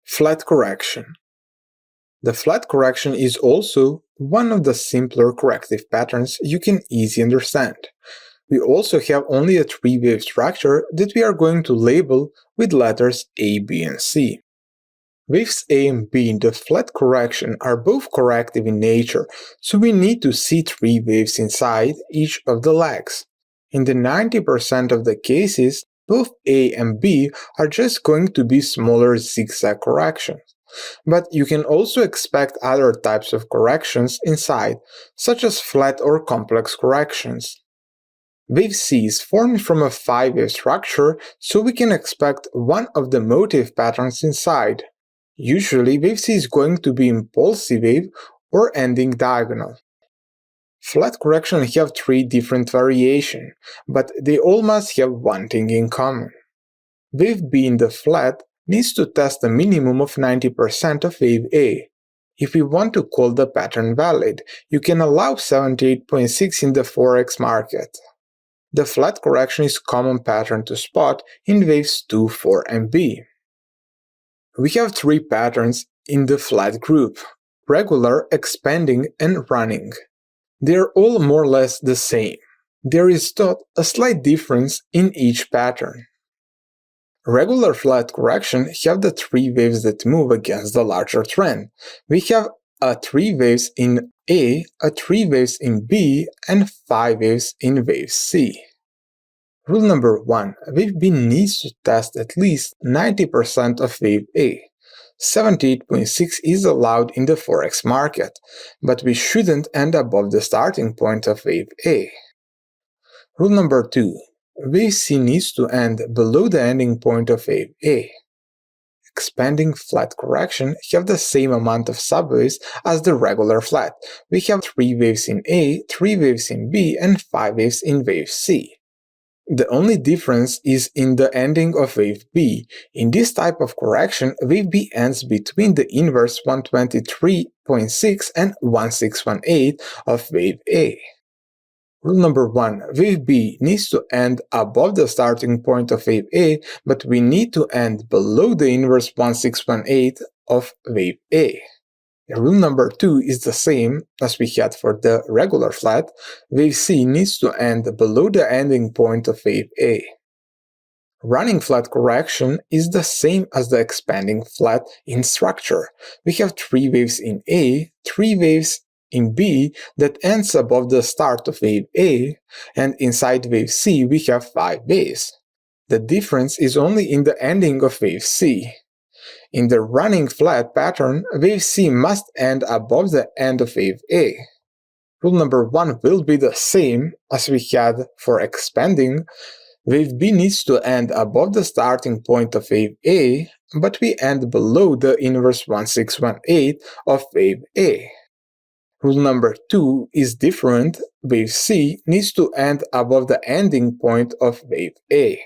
Flat correction. The flat correction is also one of the simpler corrective patterns you can easily understand. We also have only a three-wave structure that we are going to label with letters A, B, and C. Waves A and B in the flat correction are both corrective in nature, so we need to see three waves inside each of the legs. In the 90% of the cases, both A and B are just going to be smaller zigzag corrections. But you can also expect other types of corrections inside, such as flat or complex corrections. Wave C is formed from a five-wave structure, so we can expect one of the motif patterns inside. Usually, wave C is going to be impulsive wave or ending diagonal. Flat corrections have three different variations, but they all must have one thing in common. Wave B in the flat needs to test a minimum of 90% of wave A. If we want to call the pattern valid, you can allow 78.6 in the Forex market. The flat correction is a common pattern to spot in waves 2, 4, and B. We have three patterns in the flat group: regular, expanding, and running. They are all more or less the same. There is thought a slight difference in each pattern. Regular flat correction have the three waves that move against the larger trend. We have a three waves in A, a three waves in B, and five waves in wave C. Rule number 1. Wave B needs to test at least 90% of wave A. 78.6 is allowed in the Forex market, but we shouldn't end above the starting point of wave A. Rule number 2. Wave C needs to end below the ending point of wave A. Expanding flat correction have the same amount of subwaves as the regular flat. We have three waves in A, three waves in B, and five waves in wave C. The only difference is in the ending of wave B. In this type of correction, wave B ends between the inverse 123.6 and 1618 of wave A. Rule number 1. Wave B needs to end above the starting point of wave A, but we need to end below the inverse 1618 of wave A. Rule number 2 is the same as we had for the regular flat. Wave C needs to end below the ending point of wave A. Running flat correction is the same as the expanding flat in structure. We have three waves in A, three waves in B that ends above the start of wave A, and inside wave C we have five waves. The difference is only in the ending of wave C. In the running flat pattern, wave C must end above the end of wave A. Rule number 1 will be the same as we had for expanding. Wave B needs to end above the starting point of wave A, but we end below the inverse 1618 of wave A. Rule number 2 is different. Wave C needs to end above the ending point of wave A.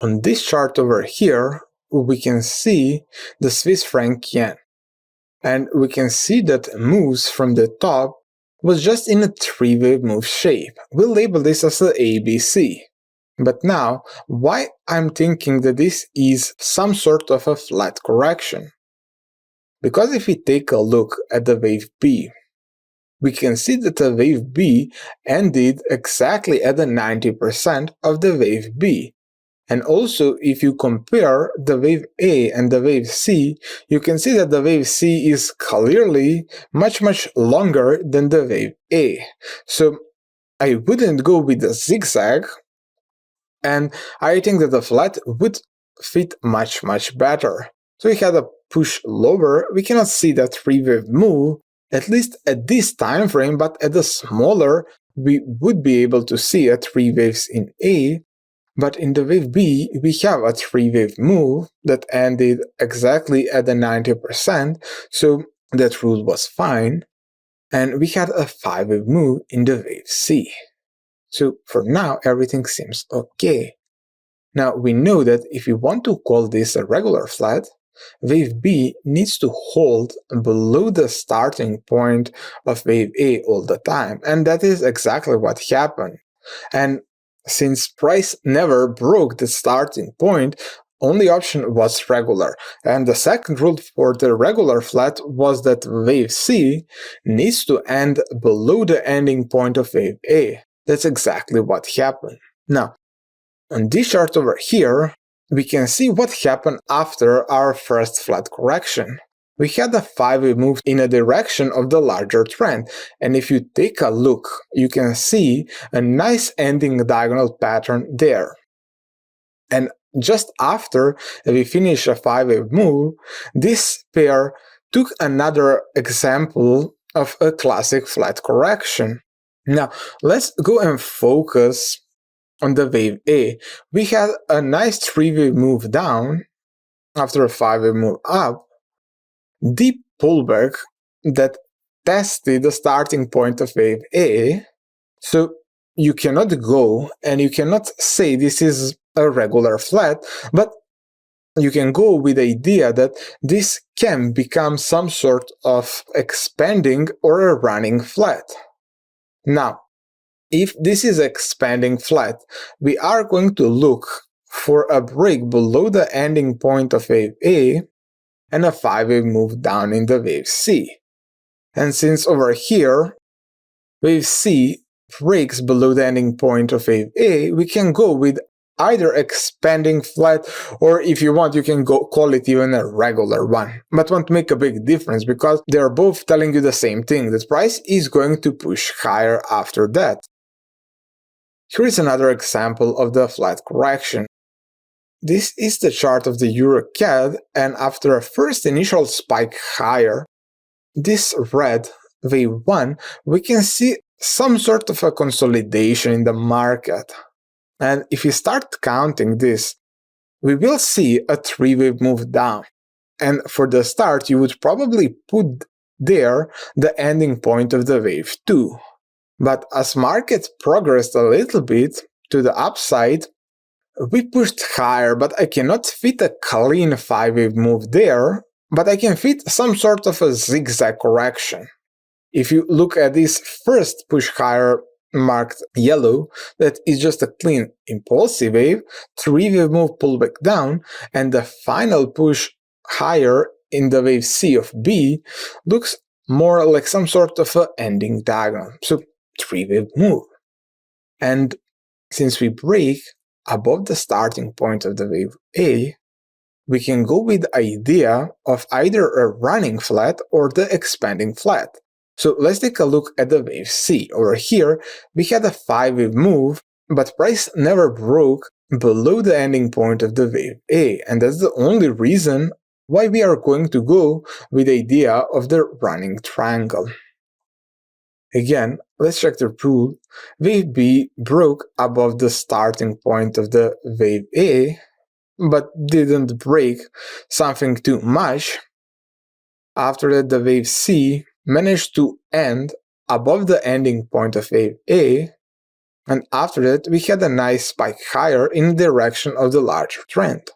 On this chart over here, we can see the Swiss franc yen, and we can see that moves from the top was just in a three-wave move shape. We'll label this as the ABC. But now, why I'm thinking that this is some sort of a flat correction? Because if we take a look at the wave B, we can see that the wave B ended exactly at the 90% of the wave B. And also, if you compare the wave A and the wave C, you can see that the wave C is clearly much longer than the wave A. So I wouldn't go with the zigzag, and I think that the flat would fit much better. So we had a push lower. We cannot see that three-wave move, at least at this time frame, but at the smaller, we would be able to see a three waves in A. But in the wave B, we have a three-wave move that ended exactly at the 90%, so that rule was fine, and we had a five-wave move in the wave C. So for now, everything seems okay. Now we know that if we want to call this a regular flat, wave B needs to hold below the starting point of wave A all the time, and that is exactly what happened. And since price never broke the starting point, only option was regular, and the second rule for the regular flat was that wave C needs to end below the ending point of wave A. That's exactly what happened. Now, on this chart over here, we can see what happened after our first flat correction. We had a 5-wave move in a direction of the larger trend, and if you take a look, you can see a nice ending diagonal pattern there. And just after we finish a 5-wave move, this pair took another example of a classic flat correction. Now, let's go and focus on the wave A. We had a nice 3-wave move down after a 5-wave move up, deep pullback that tested the starting point of wave A, so you cannot go and you cannot say this is a regular flat, but you can go with the idea that this can become some sort of expanding or a running flat. Now, if this is expanding flat, we are going to look for a break below the ending point of wave A and a 5-wave move down in the wave C. And since over here, wave C breaks below the ending point of wave A, we can go with either expanding flat, or if you want, you can go call it even a regular one. But won't make a big difference because they're both telling you the same thing, that price is going to push higher after that. Here is another example of the flat correction. This is the chart of the EuroCAD, and after a first initial spike higher, this red wave 1, we can see some sort of a consolidation in the market. And if you start counting this, we will see a 3-wave move down. And for the start, you would probably put there the ending point of the wave 2. But as market progressed a little bit to the upside, we pushed higher, but I cannot fit a clean 5-wave move there, but I can fit some sort of a zigzag correction. If you look at this first push higher marked yellow, that is just a clean impulsive wave, 3-wave move pullback down, and the final push higher in the wave C of B looks more like some sort of a ending diagonal, so 3-wave move. And since we break above the starting point of the wave A, we can go with the idea of either a running flat or the expanding flat. So let's take a look at the wave C. Over here, we had a 5-wave move, but price never broke below the ending point of the wave A, and that's the only reason why we are going to go with the idea of the running triangle. Again, let's check the rule. Wave B broke above the starting point of the wave A, but didn't break something too much. After that, the wave C managed to end above the ending point of wave A, and after that we had a nice spike higher in the direction of the larger trend.